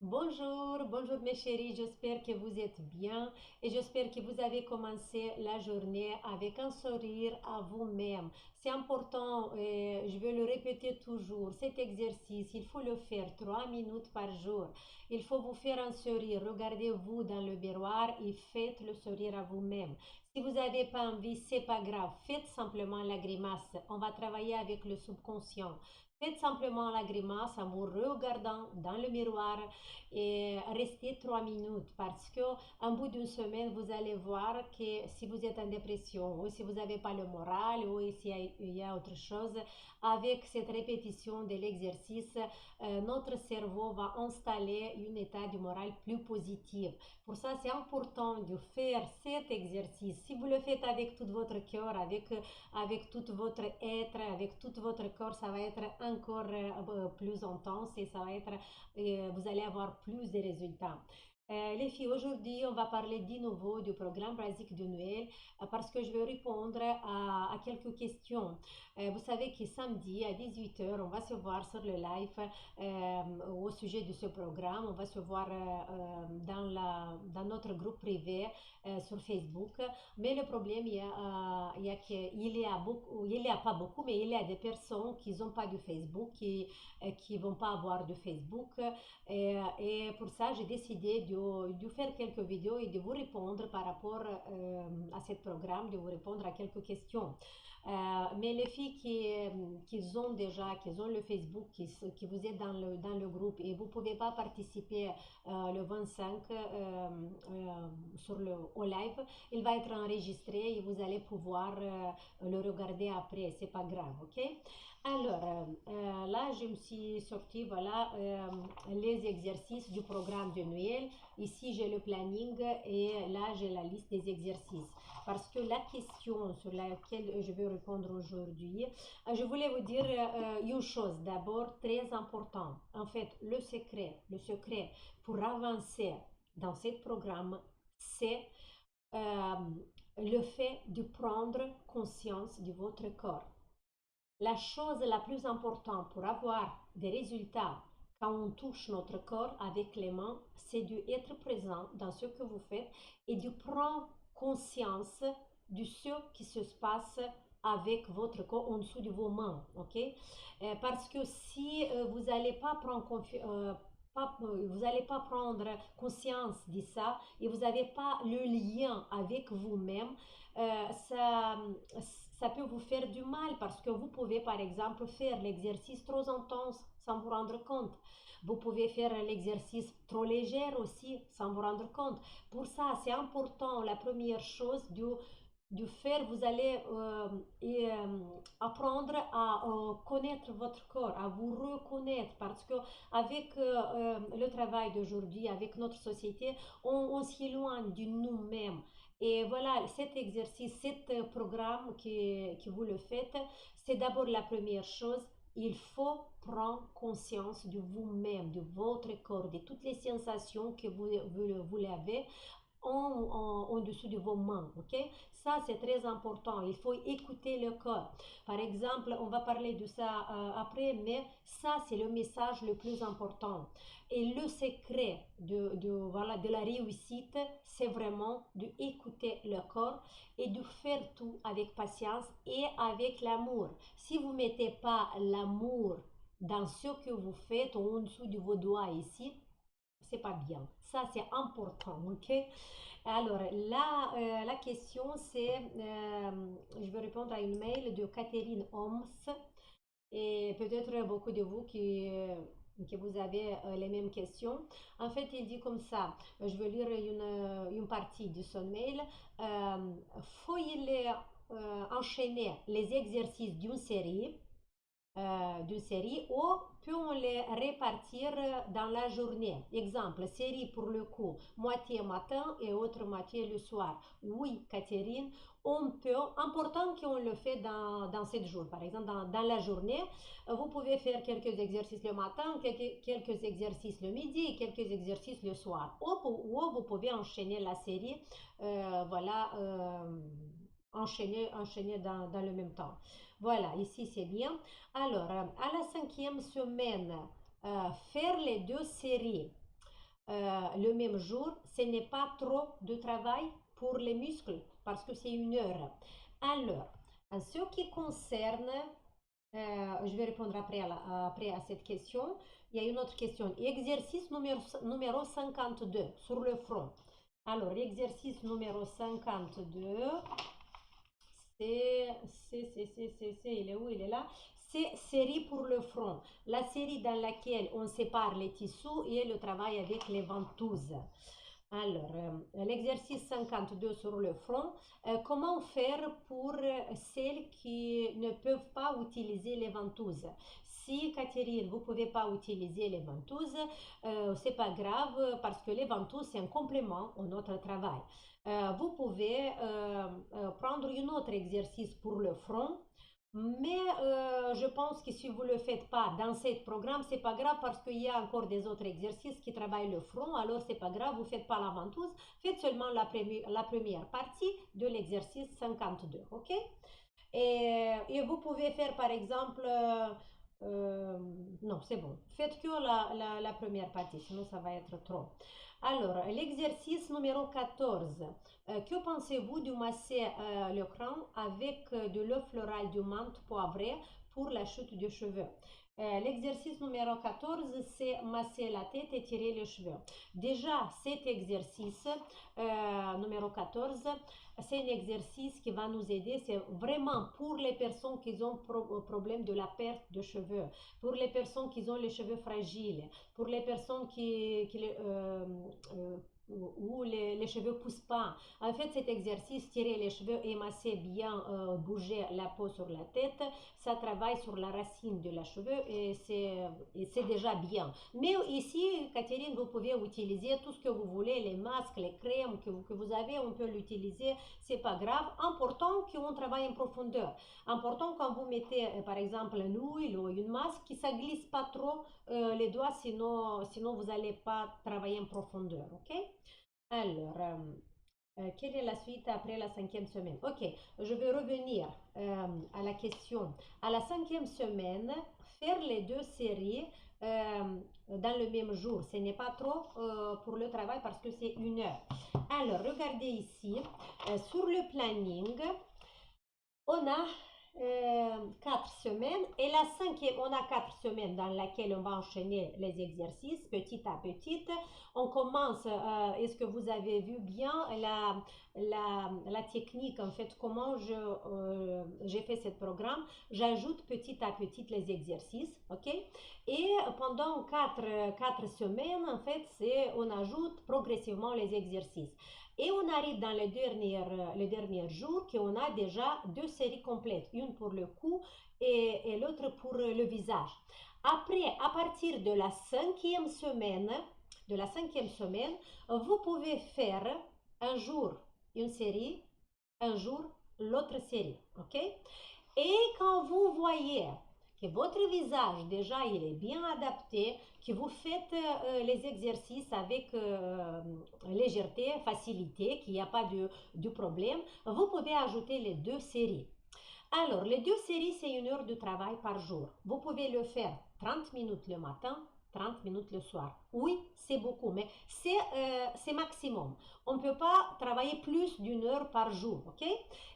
Bonjour, bonjour mes chéris, j'espère que vous êtes bien et j'espère que vous avez commencé la journée avec un sourire à vous-même. C'est important, je vais le répéter toujours, cet exercice, il faut le faire 3 minutes par jour. Il faut vous faire un sourire, regardez-vous dans le miroir et faites le sourire à vous-même. Si vous n'avez pas envie, c'est pas grave, faites simplement la grimace. On va travailler avec le subconscient. Faites simplement la grimace en vous regardant dans le miroir et restez 3 minutes parce que en bout d'une semaine, vous allez voir que si vous êtes en dépression ou si vous n'avez pas le moral ou s'il y a autre chose, avec cette répétition de l'exercice, notre cerveau va installer un état du moral plus positif. Pour ça, c'est important de faire cet exercice. Si vous le faites avec tout votre cœur, avec tout votre être, avec tout votre corps, ça va être encore plus intense et ça va être vous allez avoir plus de résultats. Les filles, aujourd'hui, on va parler de nouveau du programme basique de Noël parce que je vais répondre à quelques questions. Vous savez que samedi à 18 h, on va se voir sur le live au sujet de ce programme. On va se voir dans notre groupe privé sur Facebook. Mais le problème, il y a pas beaucoup, mais il y a des personnes qui n'ont pas de Facebook, qui vont pas avoir de Facebook. Et pour ça, j'ai décidé de faire quelques vidéos et de vous répondre par rapport à ce programme, de vous répondre à quelques questions. Mais les filles qui ont déjà, qui ont le Facebook, qui vous êtes dans le groupe et vous ne pouvez pas participer le 25 au live, il va être enregistré et vous allez pouvoir le regarder après, c'est pas grave, ok? Alors, là, je me suis sortie, voilà, les exercices du programme de Noël. Ici, j'ai le planning et là, j'ai la liste des exercices. Parce que la question sur laquelle je vais répondre aujourd'hui, je voulais vous dire une chose d'abord très importante. En fait, le secret pour avancer dans ce programme, c'est euh, le fait de prendre conscience de votre corps. La chose la plus importante pour avoir des résultats quand on touche notre corps avec les mains, c'est d'être présent dans ce que vous faites et de prendre conscience de ce qui se passe avec votre corps en dessous de vos mains, ok? Parce que si vous n'allez pas vous n'allez pas prendre conscience de ça et vous n'avez pas le lien avec vous-même, ça, ça peut vous faire du mal parce que vous pouvez par exemple faire l'exercice trop intense sans vous rendre compte. Vous pouvez faire l'exercice trop léger aussi sans vous rendre compte. Pour ça, c'est important, la première chose de faire, vous allez apprendre à connaître votre corps, à vous reconnaître parce que avec le travail d'aujourd'hui, avec notre société, on s'éloigne de nous-mêmes. Et voilà, cet exercice, cet programme que vous le faites, c'est d'abord la première chose. Il faut prendre conscience de vous-même, de votre corps, de toutes les sensations que vous l'avez en dessous de vos mains, ok? Ça, c'est très important. Il faut écouter le corps. Par exemple, on va parler de ça après, mais ça, c'est le message le plus important. Et le secret voilà, de la réussite, c'est vraiment d'écouter le corps et de faire tout avec patience et avec l'amour. Si vous ne mettez pas l'amour dans ce que vous faites en dessous de vos doigts ici, c'est pas bien. Ça, c'est important, ok? Alors, la question, c'est, je vais répondre à une mail de Catherine Homs et peut-être beaucoup de vous que vous avez les mêmes questions. En fait, il dit comme ça, je vais lire une partie de son mail. Faut-il enchaîner les exercices d'une série ou peut-on les répartir dans la journée. Exemple, série pour le coup, moitié matin et autre moitié le soir. Oui, Catherine, on peut, important qu'on le fait dans 7 jours. Par exemple, dans la journée, vous pouvez faire quelques exercices le matin, quelques exercices le midi et quelques exercices le soir. Ou vous pouvez enchaîner la série, voilà, enchaîner dans le même temps. Voilà, ici c'est bien. Alors, à la 5e semaine, faire les deux séries. le même jour, ce n'est pas trop de travail pour les muscles parce que c'est 1 heure. Alors, en ce qui concerne, je vais répondre après à cette question. Il y a une autre question. Exercice numéro 52 sur le front. Alors, l'exercice numéro 52, il est où? Il est là. C'est série pour le front. La série dans laquelle on sépare les tissus et le travail avec les ventouses. Alors, l'exercice 52 sur le front, comment faire pour celles qui ne peuvent pas utiliser les ventouses? Si, Catherine, vous ne pouvez pas utiliser les ventouses, c'est pas grave parce que les ventouses, c'est un complément à notre travail. Vous pouvez prendre un autre exercice pour le front, mais je pense que si vous ne le faites pas dans ce programme, c'est pas grave parce qu'il y a encore des autres exercices qui travaillent le front, alors c'est pas grave, vous ne faites pas la ventouse, faites seulement la première partie de l'exercice 52, ok? Et vous pouvez faire par exemple, euh, non, c'est bon, faites que la première partie, sinon ça va être trop. Alors, l'exercice numéro 14. Que pensez-vous de masser le crâne avec de l'eau florale de menthe poivrée pour la chute des cheveux? L'exercice numéro 14, c'est masser la tête et tirer les cheveux. Déjà, cet exercice numéro 14, c'est un exercice qui va nous aider. C'est vraiment pour les personnes qui ont problème de la perte de cheveux, pour les personnes qui ont les cheveux fragiles, pour les personnes où les cheveux ne poussent pas. En fait, cet exercice, tirer les cheveux et masser bien, bouger la peau sur la tête, ça travaille sur la racine de la cheveux et c'est déjà bien. Mais ici, Catherine, vous pouvez utiliser tout ce que vous voulez, les masques, les crèmes que vous avez, on peut l'utiliser, c'est pas grave. Important qu'on travaille en profondeur. Important quand vous mettez, par exemple, une huile ou une masque, que ça glisse pas trop les doigts, sinon vous n'allez pas travailler en profondeur, ok? Alors, quelle est la suite après la 5e semaine? Ok, je vais revenir à la question. À la 5e semaine, faire les 2 séries dans le même jour. Ce n'est pas trop pour le travail parce que c'est 1 heure. Alors, regardez ici, sur le planning, on a 4 semaines et la 5e, on a 4 semaines dans laquelle on va enchaîner les exercices petit à petit. On commence, est-ce que vous avez vu bien la technique, en fait, comment j'ai fait ce programme? J'ajoute petit à petit les exercices, ok? Et pendant 4 semaines, en fait, on ajoute progressivement les exercices. Et on arrive dans le dernier jour qu'on a déjà 2 séries complètes, une pour le cou et l'autre pour le visage. Après, à partir de la cinquième semaine, vous pouvez faire un jour une série, un jour l'autre série, ok? Et quand vous voyez que votre visage déjà il est bien adapté, que vous faites les exercices avec légèreté, facilité, qu'il n'y a pas de problème, vous pouvez ajouter les 2 séries. Alors, les 2 séries, c'est 1 heure de travail par jour. Vous pouvez le faire 30 minutes le matin, 30 minutes le soir. Oui, c'est beaucoup, mais c'est maximum. On ne peut pas travailler plus d'1 heure par jour, ok?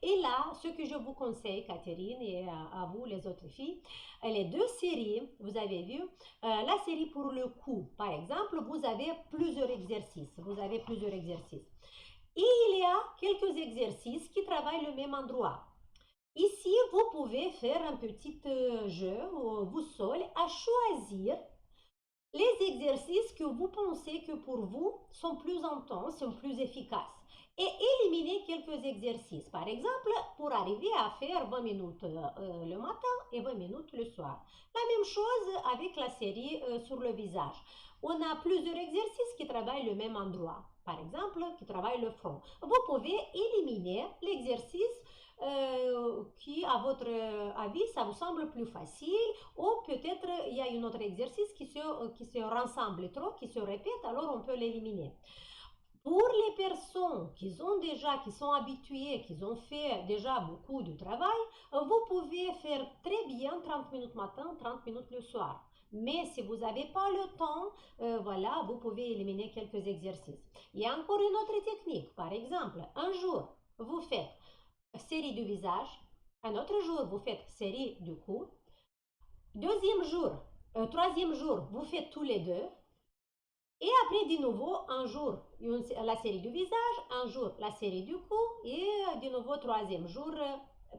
Et là, ce que je vous conseille, Catherine, et à vous, les autres filles, les 2 séries, vous avez vu, la série pour le cou, par exemple, vous avez plusieurs exercices. Vous avez plusieurs exercices. Et il y a quelques exercices qui travaillent le même endroit. Ici, vous pouvez faire un petit jeu, vous seul, à choisir les exercices que vous pensez que pour vous sont plus intenses, sont plus efficaces. Et éliminer quelques exercices. Par exemple, pour arriver à faire 20 minutes le matin et 20 minutes le soir. La même chose avec la série sur le visage. On a plusieurs exercices qui travaillent le même endroit. Par exemple, qui travaillent le front. Vous pouvez éliminer l'exercice qui, à votre avis, ça vous semble plus facile, ou peut-être il y a un autre exercice qui se rassemble trop, qui se répète, alors on peut l'éliminer. Pour les personnes qui sont habituées, qui ont fait déjà beaucoup de travail, vous pouvez faire très bien 30 minutes matin, 30 minutes le soir. Mais si vous n'avez pas le temps, voilà, vous pouvez éliminer quelques exercices. Il y a encore une autre technique. Par exemple, un jour, vous faites série du visage. Un autre jour, vous faites série du cou. Deuxième jour, troisième jour, vous faites tous les deux. Et après, de nouveau, un jour, la série du visage, un jour, la série du cou, et de nouveau, troisième jour,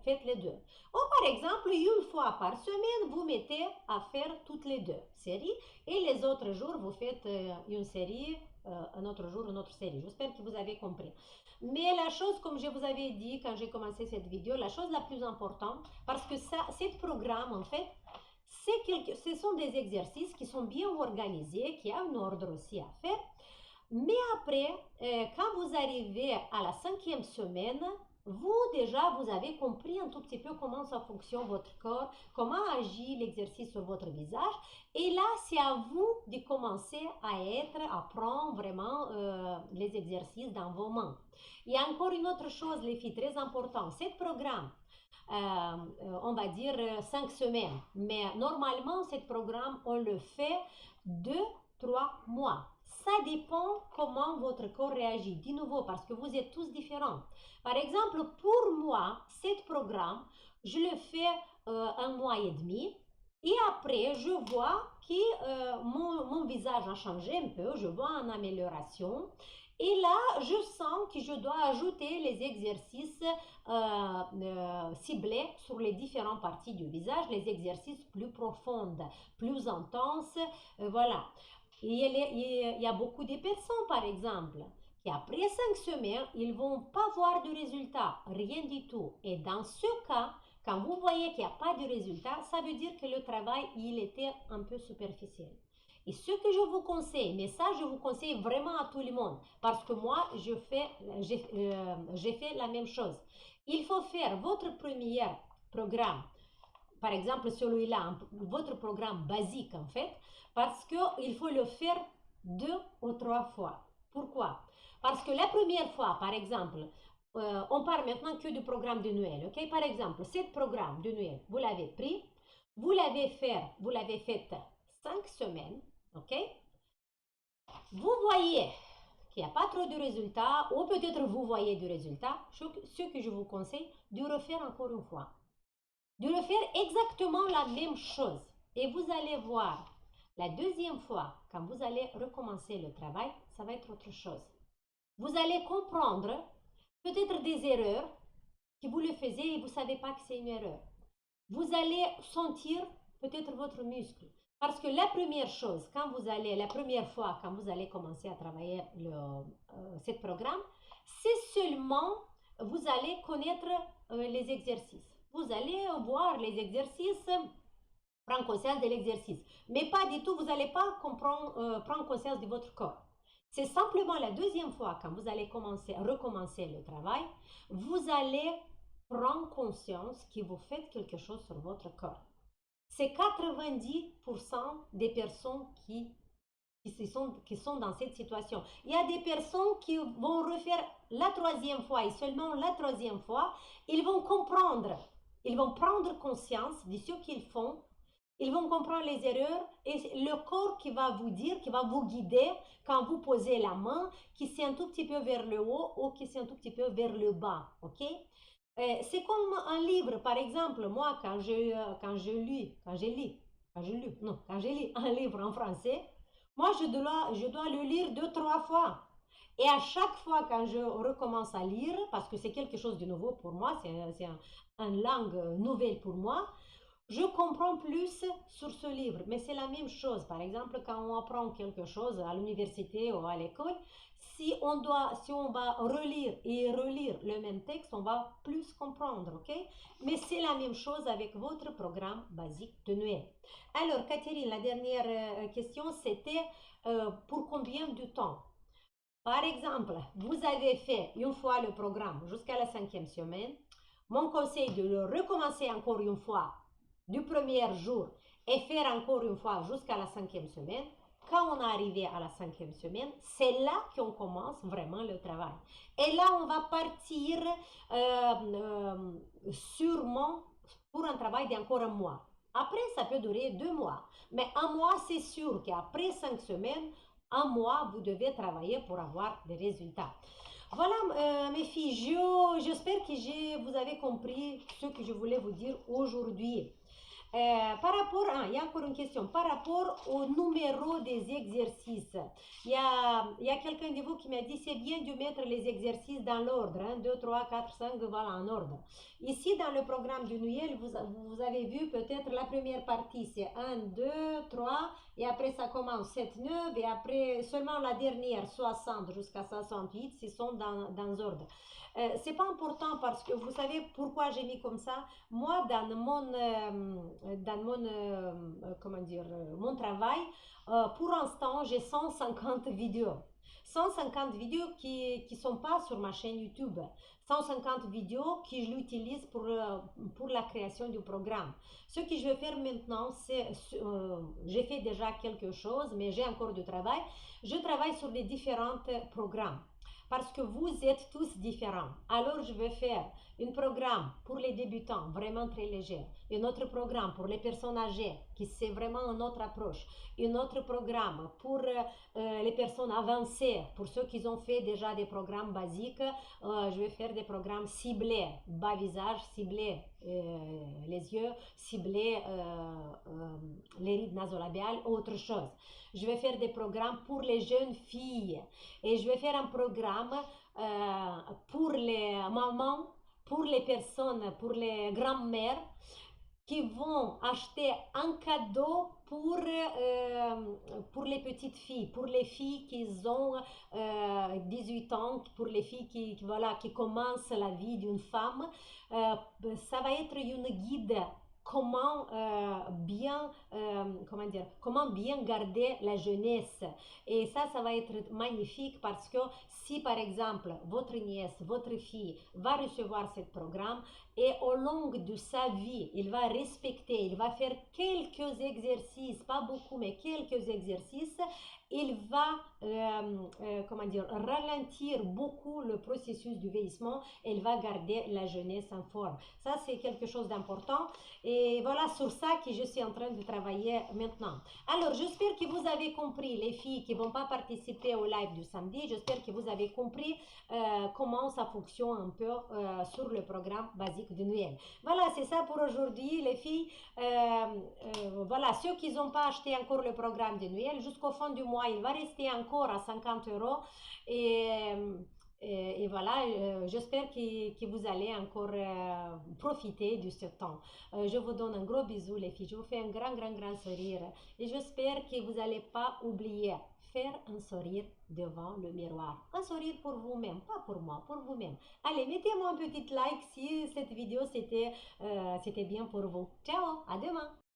faites les deux. Ou par exemple, une fois par semaine, vous mettez à faire toutes les deux séries, et les autres jours, vous faites une série, un autre jour, une autre série. J'espère que vous avez compris. Mais la chose, comme je vous avais dit quand j'ai commencé cette vidéo, la chose la plus importante, parce que ça, ce programme, en fait, ce sont des exercices qui sont bien organisés, qui a un ordre aussi à faire. Mais après, quand vous arrivez à la 5e semaine, vous déjà, vous avez compris un tout petit peu comment ça fonctionne votre corps, comment agit l'exercice sur votre visage. Et là, c'est à vous de commencer à prendre vraiment les exercices dans vos mains. Il y a encore une autre chose, les filles, très importante. Ce programme, on va dire 5 semaines. Mais normalement, ce programme, on le fait 2, 3 mois. Ça dépend comment votre corps réagit. De nouveau, parce que vous êtes tous différents. Par exemple, pour moi, ce programme, je le fais 1 mois et demi. Et après, je vois que mon visage a changé un peu, je vois une amélioration. Et là, je sens que je dois ajouter les exercices ciblés sur les différentes parties du visage, les exercices plus profonds, plus intenses, voilà. Il y a beaucoup de personnes, par exemple, qui après 5 semaines, ils ne vont pas voir de résultat, rien du tout. Et dans ce cas, quand vous voyez qu'il n'y a pas de résultat, ça veut dire que le travail, il était un peu superficiel. Et ce que je vous conseille, mais ça, je vous conseille vraiment à tout le monde, parce que moi, j'ai fait la même chose. Il faut faire votre premier programme, par exemple celui-là, votre programme basique en fait, parce qu'il faut le faire 2 ou 3 fois. Pourquoi? Parce que la première fois, par exemple, on parle maintenant que du programme de Noël, ok? Par exemple, ce programme de Noël, vous l'avez pris, vous l'avez fait 5 semaines, ok? Vous voyez qu'il n'y a pas trop de résultats, ou peut-être vous voyez du résultat, ce que je vous conseille, de refaire encore une fois. De refaire exactement la même chose. Et vous allez voir, la deuxième fois, quand vous allez recommencer le travail, ça va être autre chose. Vous allez comprendre peut-être des erreurs que vous le faisiez et vous ne savez pas que c'est une erreur. Vous allez sentir peut-être votre muscle. Parce que la première chose, la première fois, quand vous allez commencer à travailler ce programme, c'est seulement, vous allez connaître les exercices. Vous allez voir les exercices, prendre conscience de l'exercice. Mais pas du tout, vous n'allez pas prendre conscience de votre corps. C'est simplement la deuxième fois, quand vous allez recommencer le travail, vous allez prendre conscience que vous faites quelque chose sur votre corps. C'est 90% des personnes qui sont dans cette situation. Il y a des personnes qui vont refaire la troisième fois et seulement la troisième fois, ils vont comprendre, ils vont prendre conscience de ce qu'ils font, ils vont comprendre les erreurs et le corps qui va vous dire, qui va vous guider quand vous posez la main, qui c'est un tout petit peu vers le haut ou qui c'est un tout petit peu vers le bas, ok? C'est comme un livre, par exemple, moi, quand j'ai lu un livre en français, moi, je dois le lire 2, 3 fois. Et à chaque fois, quand je recommence à lire, parce que c'est quelque chose de nouveau pour moi, c'est une langue nouvelle pour moi, je comprends plus sur ce livre, mais c'est la même chose. Par exemple, quand on apprend quelque chose à l'université ou à l'école, si on va relire et relire le même texte, on va plus comprendre, ok? Mais c'est la même chose avec votre programme basique de Noël. Alors, Catherine, la dernière question, c'était pour combien de temps? Par exemple, vous avez fait une fois le programme jusqu'à la 5e semaine. Mon conseil est de le recommencer encore une fois du premier jour et faire encore une fois jusqu'à la 5e semaine. Quand on est arrivé à la 5e semaine, c'est là qu'on commence vraiment le travail. Et là, on va partir sûrement pour un travail d'encore un mois. Après, ça peut durer 2 mois. Mais un mois, c'est sûr qu'après 5 semaines, un mois, vous devez travailler pour avoir des résultats. Voilà, mes filles, j'espère que vous avez compris ce que je voulais vous dire aujourd'hui. Par rapport, il y a encore une question, par rapport au numéro des exercices, il y a quelqu'un de vous qui m'a dit c'est bien de mettre les exercices dans l'ordre, hein, 2, 3, 4, 5, voilà, en ordre. Ici, dans le programme de Noël, vous avez vu peut-être la première partie, c'est 1, 2, 3, et après ça commence 7, 9, et après seulement la dernière, 60 jusqu'à 68, ce sont dans ordre. C'est pas important parce que vous savez pourquoi j'ai mis comme ça. Moi, comment dire, mon travail, pour l'instant, j'ai 150 vidéos. 150 vidéos qui ne sont pas sur ma chaîne YouTube. 150 vidéos que je l'utilise pour la création du programme. Ce que je vais faire maintenant, c'est, j'ai fait déjà quelque chose, mais j'ai encore du travail. Je travaille sur les différents programmes parce que vous êtes tous différents. Alors, je vais faire un programme pour les débutants, vraiment très léger. Un autre programme pour les personnes âgées, qui c'est vraiment une autre approche. Un autre programme pour les personnes avancées, pour ceux qui ont fait déjà des programmes basiques. Je vais faire des programmes ciblés, bas visage, ciblés les yeux, ciblés les rides nasolabiales, autre chose. Je vais faire des programmes pour les jeunes filles et je vais faire un programme pour les mamans, pour les personnes, pour les grands-mères qui vont acheter un cadeau pour les petites filles, pour les filles qui ont 18 ans, pour les filles voilà, qui commencent la vie d'une femme. Ça va être une guide comment bien garder la jeunesse. Et ça va être magnifique parce que si par exemple votre nièce, votre fille va recevoir ce programme et au long de sa vie, il va respecter, il va faire quelques exercices, pas beaucoup, mais quelques exercices, il va ralentir beaucoup le processus du vieillissement et il va garder la jeunesse en forme. Ça, c'est quelque chose d'important. Et voilà sur ça que je suis en train de travailler maintenant. Alors, j'espère que vous avez compris, les filles qui ne vont pas participer au live du samedi, j'espère que vous avez compris comment ça fonctionne un peu sur le programme basique de Noël. Voilà, c'est ça pour aujourd'hui, les filles. Voilà, ceux qui n'ont pas acheté encore le programme de Noël, jusqu'au fin du mois, il va rester encore à 50 € et voilà, j'espère que vous allez encore profiter de ce temps. Je vous donne un gros bisou, les filles. Je vous fais un grand, grand, grand sourire. Et j'espère que vous n'allez pas oublier faire un sourire devant le miroir. Un sourire pour vous-même, pas pour moi, pour vous-même. Allez, mettez-moi un petit like si cette vidéo c'était bien pour vous. Ciao, à demain.